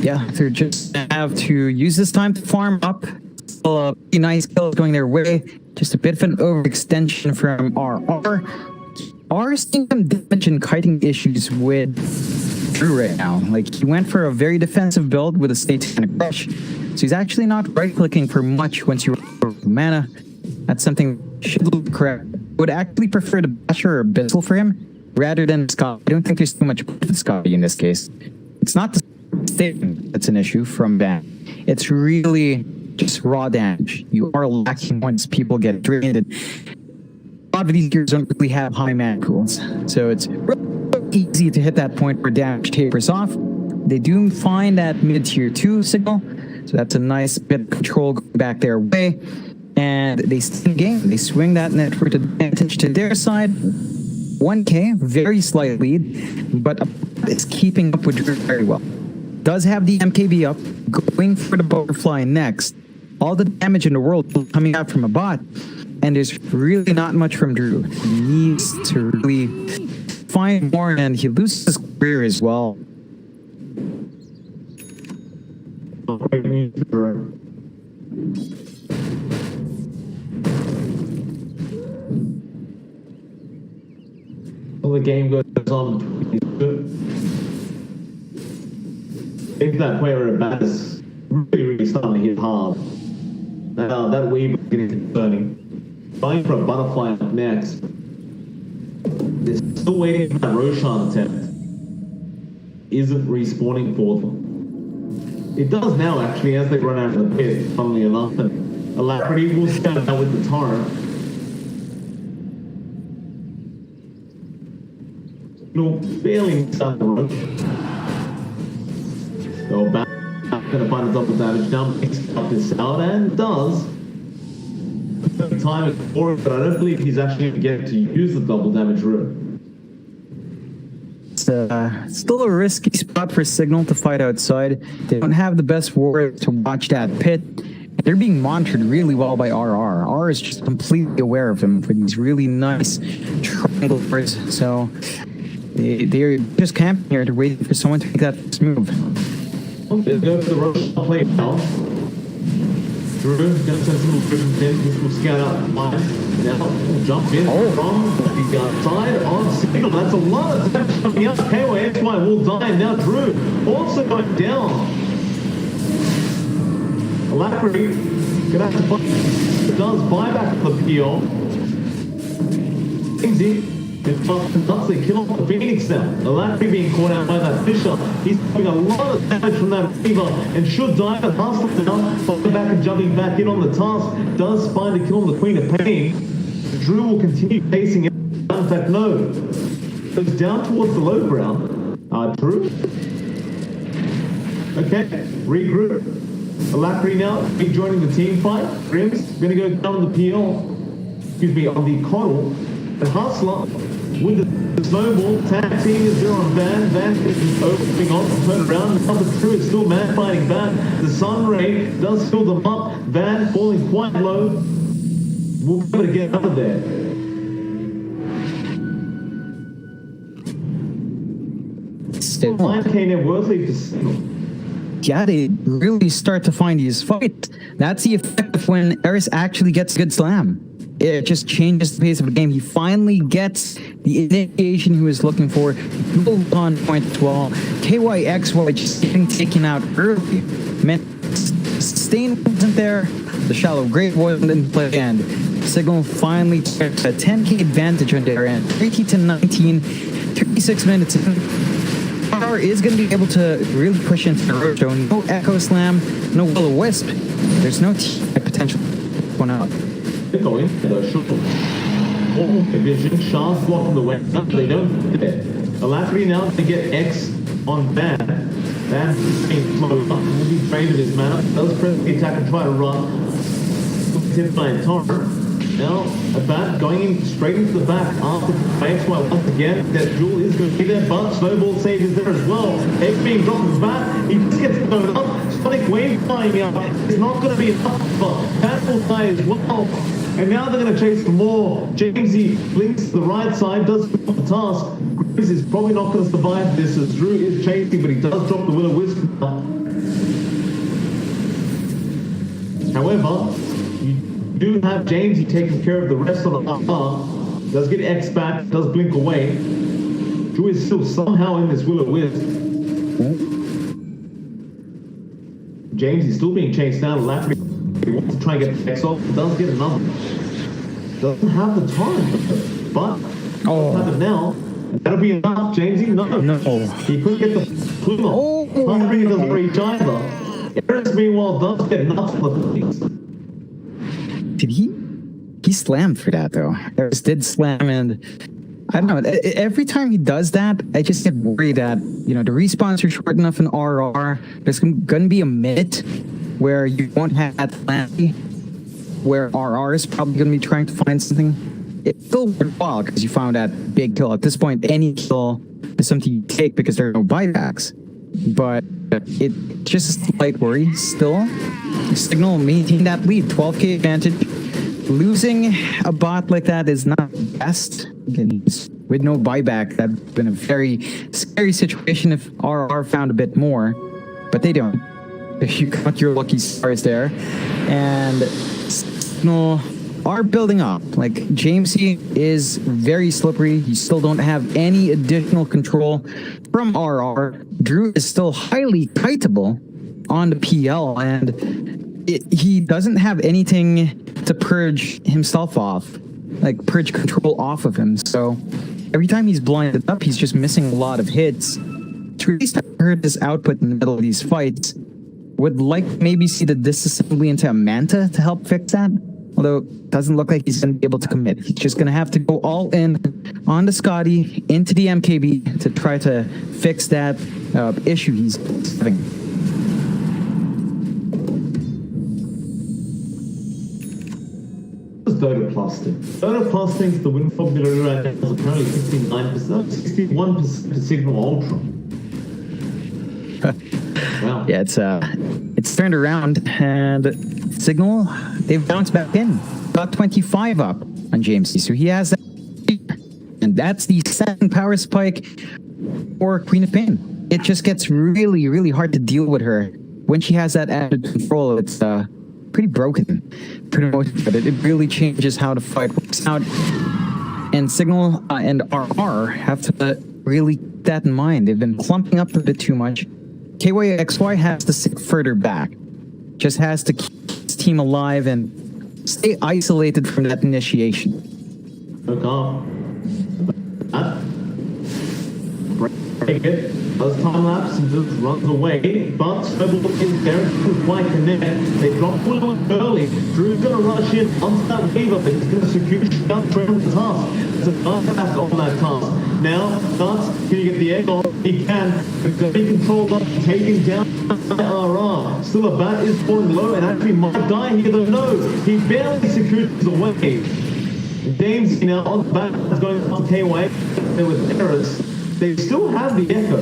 Speaker 1: Yeah, they just have to use this time to farm up. Still a nice kills going their way. Just a bit of an overextension from RR. R is seeing some damage and kiting issues with Drew right now. Like, he went for a very defensive build with a Satanic Crush. So he's actually not right-clicking for much once you run out of mana. That's something should look correct. Would actually prefer the Basher or Abyssal for him rather than Scott. I don't think there's too much for Scotty in this case. It's not the statement that's an issue from Van. It's really just raw damage. You are lacking once people get drained. And a lot of these gears don't really have high mana pools, so it's easy to hit that point where damage tapers off. They do find that mid-tier 2 signal, so that's a nice bit of control going back their way. And they stay in game. They swing that network advantage to their side. 1k, very slight lead, but it's keeping up with Drew very well. Does have the MKB up, going for the butterfly next. All the damage in the world coming out from a bot, and there's really not much from Drew. He needs to really find more, and he loses his career as well.
Speaker 2: Well, the game goes on. I think that player at is really starting to hit hard. Now that weave is getting concerning. Trying for a butterfly up next. They're still waiting for that Roshan attempt. Isn't respawning for them. It does now actually as they run out of the pit, funnily enough, and Alacrity will stand out with the torrent. No, barely start the run. Go back, gonna find a double damage now, picks up this out and does. Time is for it, but I don't believe he's actually going to get to use the double damage route.
Speaker 1: It's still a risky spot for Cignal to fight outside. They don't have the best warrior to watch that pit. They're being monitored really well by RR. R is just completely aware of him for these really nice triangle birds. So they're just camping here. They're waiting for someone to make that first move.
Speaker 2: Let's go for the rush play now. Drew gonna send some movement in. This will scout out the line. Now we'll jump in from the side of Cignal. That's a lot of damage coming up. KYXY will die. Now Drew also going down. Alacrity gonna have to fight. It does buyback the PL. Easy. They kill off the Phoenix now. Alacrity being caught out by that Fisher. He's doing a lot of damage from that Fever and should die, but Hustle now, falling back and jumping back in on the task. Does find a kill on the Queen of Pain. Drew will continue facing it. In fact, no. goes down towards the low ground. Drew. Okay, regroup. Alacri now rejoining the team fight. Grim's gonna go down the PL. Excuse me, on the Coddle. And Hustler with the snowball. Tag team is there on Van. Van is opening on, turn around. Number 2 is still man fighting back. The Sun Ray does fill them up. Van falling quite low. We'll be able to get out of there.
Speaker 1: Still,
Speaker 2: 9K net worthy to Cignal.
Speaker 1: yeah, they really start to find these fights. That's the effect of when Eris actually gets a good slam. It just changes the pace of the game. He finally gets the initiation he was looking for. Dual on point as well. KYXY just getting taken out early. Meant Sustain wasn't there. The shallow grave wasn't in play, and Cignal finally took a 10k advantage on their end. 30 to 19, 36 minutes in. Power is going to be able to really push into the road show. No Echo Slam, no Will-O-Wisp. There's no potential one out.
Speaker 2: Going the shuttle. All division, Shah's blocking the way. They don't do it. Alacri now to get X on Van. Van being slowed up. Will be drained of his mana. Does press the attack and try to run. Hit by a Tar. Now, a bat going in straight into the back after XY once again. That Jewel is going to be there, but Snowball save is there as well. X being dropped his bat. He just gets blown up. Sonic Wave flying out. It's not going to be enough, but Bat will die as well. And now they're going to chase for more. Jamesy blinks to the right side, does pick up the task. Grizz is probably not going to survive this as Drew is chasing, but he does drop the Will-O-Wisp now. However, you do have Jamesy taking care of the rest of the R. Does get X back, does blink away. Drew is still somehow in this Will-O-Wisp. James is still being chased down. Lafferty wants to try and get the X off. Does get another. Doesn't have the time, but have it now. That'll be enough, Jamesy. No. He couldn't get the plume off. Hungry doesn't reach either. Eris, meanwhile, does get enough of the things.
Speaker 1: Did he? He slammed for that though. Eris did slam, and I don't know. Every time he does that, I just get worried that the respawns are short enough in RR. There's gonna be a minute where you won't have that slam, where RR is probably gonna be trying to find something. It's still worthwhile because you found that big kill. At this point, any kill is something you take because there are no buybacks. But it's just a slight worry still. Cignal maintain that lead, 12k advantage. Losing a bot like that is not the best. Again, with no buyback, that'd been a very scary situation if RR found a bit more, but they don't. You got your lucky stars there, and Cignal are building up. Like, Jamesy is very slippery. You still don't have any additional control from RR. Drew is still highly kiteable on the PL, and he doesn't have anything to purge himself off, like purge control off of him. So every time he's blinded up, he's just missing a lot of hits. To really start to hurt his output in the middle of these fights, would like maybe see the disassembly into a Manta to help fix that. Although it doesn't look like he's going to be able to commit. He's just going to have to go all in on the Scotty, into the MKB to try to fix that issue he's having.
Speaker 2: Dotaplasting. Dotaplasting's the win formula right now is apparently 69%, 61% to Cignal Ultra. Wow.
Speaker 1: Yeah, it's turned around, and Cignal, they've bounced back in. Got 25 up on Jamesy, so he has that. And that's the second power spike for Queen of Pain. It just gets really, really hard to deal with her. When she has that added control, it's pretty broken. Pretty much, but it really changes how the fight works out. And Cignal and RR have to really keep that in mind. They've been clumping up a bit too much. KYXY has to sit further back. Just has to keep his team alive and stay isolated from that initiation.
Speaker 2: Look off. Break it. does time lapse and just runs away, but Snowball is there to quite connect. They drop Willow early. Drew's gonna rush in onto that waiver, but he's gonna secure shut trail the task. It's a back on that task. Now, Nuts, can you get the egg on? He can. He's gonna be controlled up, taken down by RR. Still a bat is falling low and actually might die here though. No, he barely secures away. James now on the bat is going on KY. There was errors. They still have the echo.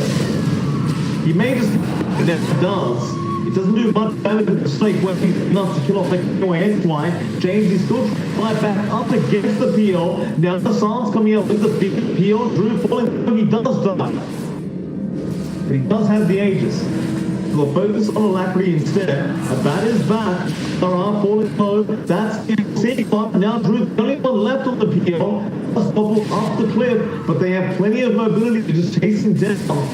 Speaker 2: He may just that does. It doesn't do much damage to the snake when he's enough to kill off the KY. James is still trying to fly back up against the PL. Now the Sans coming out with the big PL. Drew falling through. He does die. But he does have the Aegis. We'll focus on Alacrity instead. A bat is back. RR falling low. That's the Cignal. Now Drew's the only one left on the PL. Just bubble up the cliff, but they have plenty of mobility to just chase him down.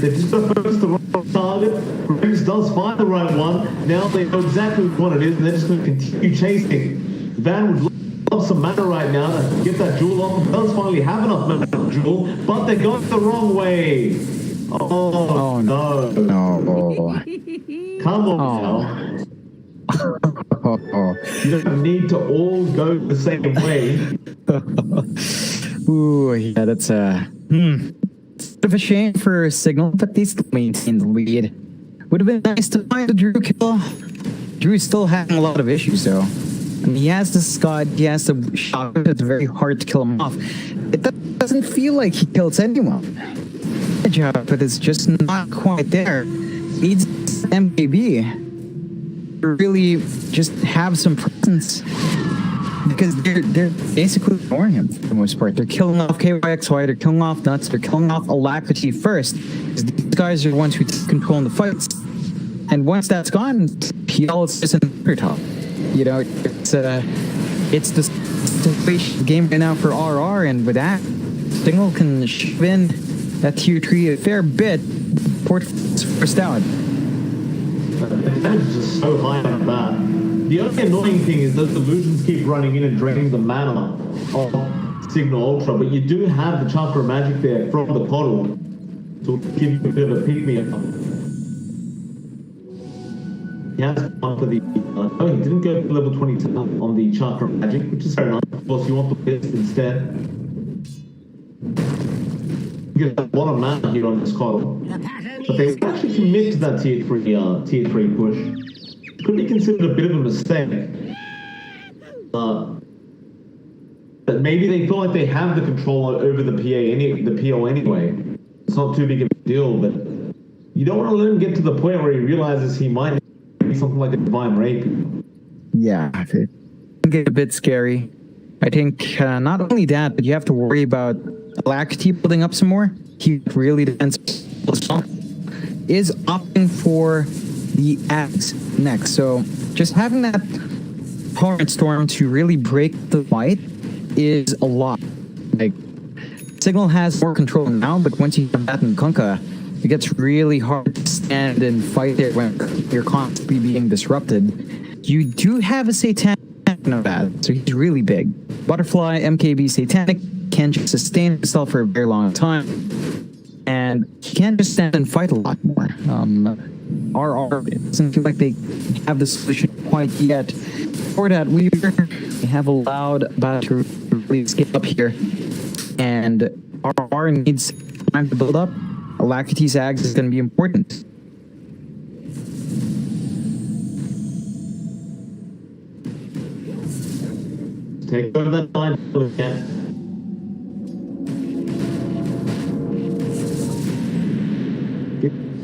Speaker 2: They're just going to focus the wrong target. Riggs does find the right one. Now they know exactly what it is, and they're just going to continue chasing. Van would love some mana right now to get that jewel off. It does finally have enough mana for the jewel, but they're going the wrong way. Oh no.
Speaker 1: No.
Speaker 2: Come on now. You don't need to all go the same way.
Speaker 1: Ooh, yeah, that's a bit of a shame for Cignal, but they still maintain the lead. Would have been nice to find a Drew kill. Drew's still having a lot of issues though. I mean, he has the Scott, he has the shot, it's very hard to kill him off. It doesn't feel like he kills anyone. Good job, but it's just not quite there. Needs MKB to really just have some presence. Because they're basically ignoring him for the most part. They're killing off KYXY, they're killing off Nuts, they're killing off Alacrity first. Because these guys are the ones who take control in the fights. And once that's gone, PL is just an undertop. You know, it's the situation game right now for RR, and with that, Cignal can shove in that tier 3 a fair bit. Port first out.
Speaker 2: The damage is just so high on that. The only annoying thing is those illusions keep running in and draining the mana of Cignal Ultra, but you do have the Chakra Magic there from the portal to give you a bit of a pick-me-up. He has gone for the... oh, he didn't go to level 22 on the Chakra Magic, which is fair enough. Of course, you want the best instead. You get a lot of mana here on this coddle. But they actually commit to that tier 3 push. Could be considered a bit of a mistake. But maybe they feel like they have the control over the PO anyway. It's not too big of a deal, but you don't want to let him get to the point where he realizes he might be something like a Divine Rape.
Speaker 1: Yeah, it can get a bit scary. I think not only that, but you have to worry about Alacrity building up some more. He really depends is opting for the axe next. So just having that Torrent Storm to really break the fight is a lot. Like, Cignal has more control now, but once you have that in Kunkka, it gets really hard to stand and fight there when you're constantly being disrupted. You do have a Satanic of that, so he's really big. Butterfly, MKB, Satanic can just sustain himself for a very long time, and he can just stand and fight a lot more. RR, it doesn't feel like they have the solution quite yet. For that, Weaver, they have allowed Bat to really escape up here, and RR needs time to build up. Alacrity's Ags is going to be important.
Speaker 2: Take over that line again.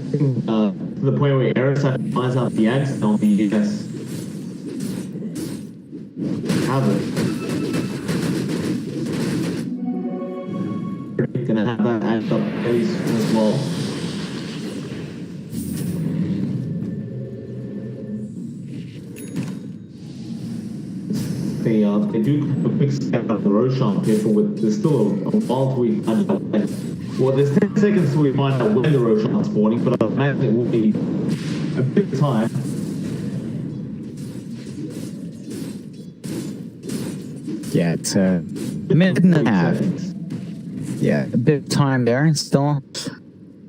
Speaker 2: To the point where Eris finds out the Ags on the US. Have it. We're gonna have that Ags up very soon as well. They do have a quick step up the Roshan people with there's still a while till we find out when. Well, there's 10 seconds till we find out when the Roshan's spawning, but I imagine it will be a bit of time.
Speaker 1: Yeah, it's a minute and a half.
Speaker 2: Seconds.
Speaker 1: Yeah, a bit of time there still.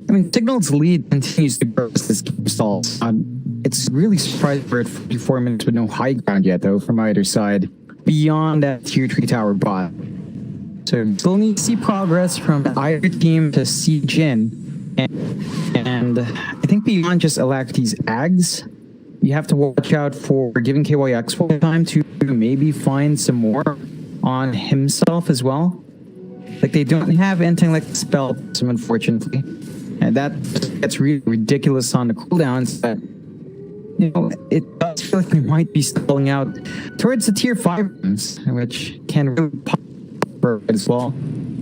Speaker 1: I mean, Cignal's lead continues to grow as this game stalls. It's really surprising we're at 44 minutes with no high ground yet, though, from either side, beyond that tier 3 tower bot. So still need to see progress from either team to see Jin. And I think beyond just Alacrity's Ags, you have to watch out for giving KYX time to maybe find some more on himself as well. Like, they don't have anything like spell, unfortunately. And that gets really ridiculous on the cooldowns. But, you know, it does feel like we might be stalling out towards the tier 5 rooms, which can really pop as well.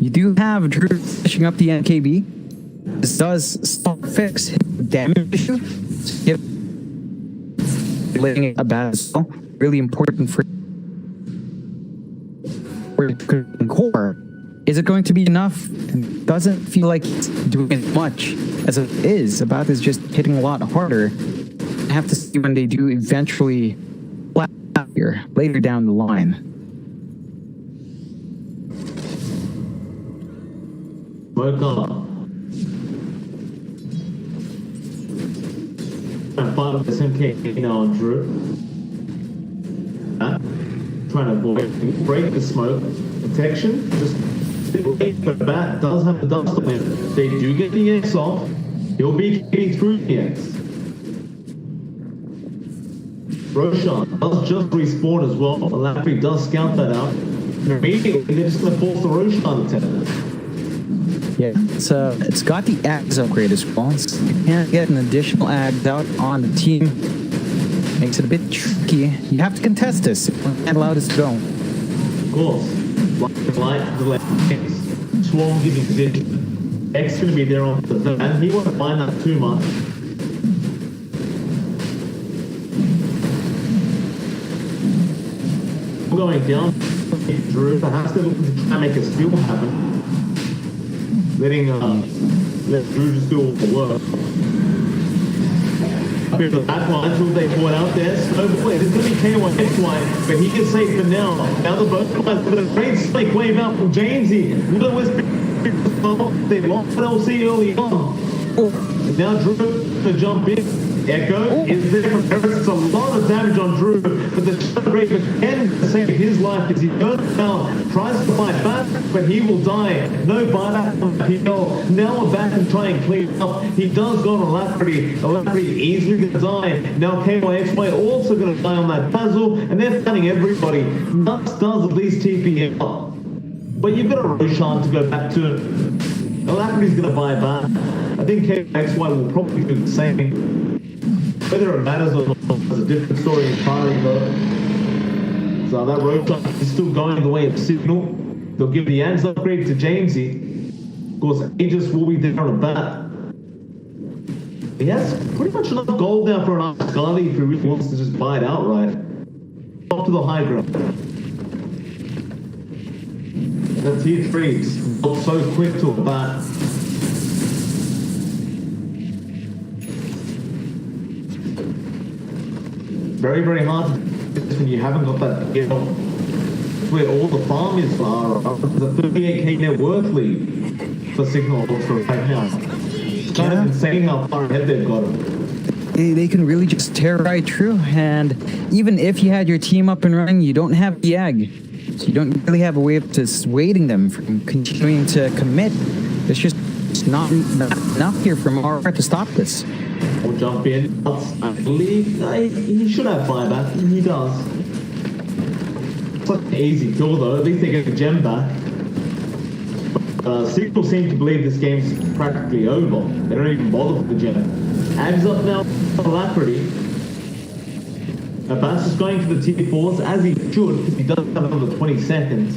Speaker 1: You do have Drew fishing up the NKB. This does still fix his damage issue. So letting a bad as well. Really important for core. Is it going to be enough? It doesn't feel like it's doing as much as it is. Abath is just hitting a lot harder. I have to see when they do eventually flat here later down the line.
Speaker 2: Smoke up. Trying to find up this MK now on Drew. Trying to avoid break the smoke. Protection. Just but Bat does have the dust on him. They do get the X off. He'll be getting through the X. Roshan does just respawn as well. Alacrity does scout that out. And immediately they're just going to force the Roshan attack.
Speaker 1: Yeah, it's got the Ags upgrade as well. So you can't get an additional Ags out on the team. Makes it a bit tricky. You have to contest this. You can't allow this to go.
Speaker 2: Of course. Light to the left. Swarm giving position. X going to be there on the third. And he won't mind that too much. Going down. Drew perhaps they're looking to try and make a steal happen. Let Drew just do all the work. Up here to the back line until they point out there. Snowball, there's going to be KYXY, but he can save for now. Now the both guys with a great snake wave out from Jamesy. They lost LC early on. And now Drew to jump in. Echo is there for Paris. It's a lot of damage on Drew, but the Raven can save his life as he turns now, tries to fight back, but he will die. No buyback from PL. Now Abath can try and clean up. He does go on Alacrity. Alacrity easily going to die. Now KYXY also going to die on that Basil, and they're fighting everybody. Nuts does at least TP him up. But you've got a Roshan to go back to. Alacrity's going to buy back. I think KYXY will probably do the same. Whether it matters or not is a different story entirely, though. So that Roshan is still going the way of Cignal. They'll give the Ags upgrade to Jamesy. Of course, Aegis will be there on a bat. He has pretty much enough gold now for an Asgardi if he really wants to just buy it outright. Up to the high ground. The tier 3's not so quick to a bat. Very, very hard when you haven't got that skill. Where all the farmers are. The 38k net worth lead for Cignal for right now. It's kind of insane how far ahead they've got them.
Speaker 1: They can really just tear right through. And even if you had your team up and running, you don't have the egg. So you don't really have a way of dissuading them from continuing to commit. There's just not enough here from our part to stop this.
Speaker 2: We'll jump in. I believe he should have buyback. He does. Such an easy kill though. At least they get the gem back. Cignal seem to believe this game's practically over. They don't even bother with the gem. Ags up now for Alacrity. Abath is going for the tier 4s as he should, because he does have another 20 seconds.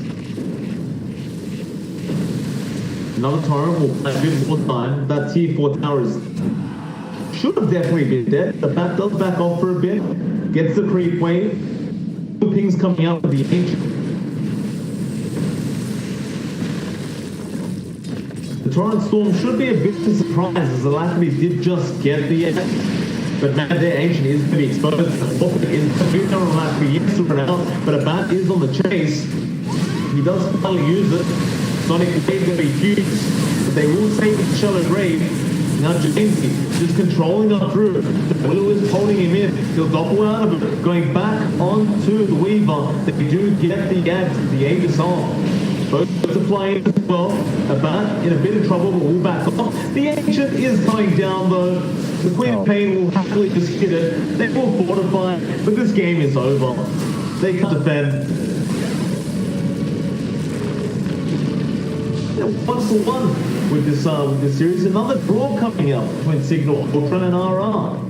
Speaker 2: Another torrent will play a bit more time. That tier 4 tower should have definitely been dead. The bat does back off for a bit. Gets the creep wave. Two pings coming out of the ancient. The torrent storm should be a bit of a surprise as Alacrity did just get the edge. But now their ancient is going to be exposed. The is going to on Alacrity, yes, to run out, but Abath is on the chase. He does finally use it. Sonic Wave is going to be huge, but they will save the shallow grave. Now Jamesy just controlling up through. Willow is holding him in. He'll doppel out of it. Going back onto the Weaver. They do get the ads, the Aegis on. Both are playing as well. Abat in a bit of trouble, but will back off. The Ancient is coming down though. The Queen of Pain will happily just hit it. They will fortify, but this game is over. They can't defend. They're 1-for-1 with this series. Another draw coming up between Cignal, Ultron, and RR.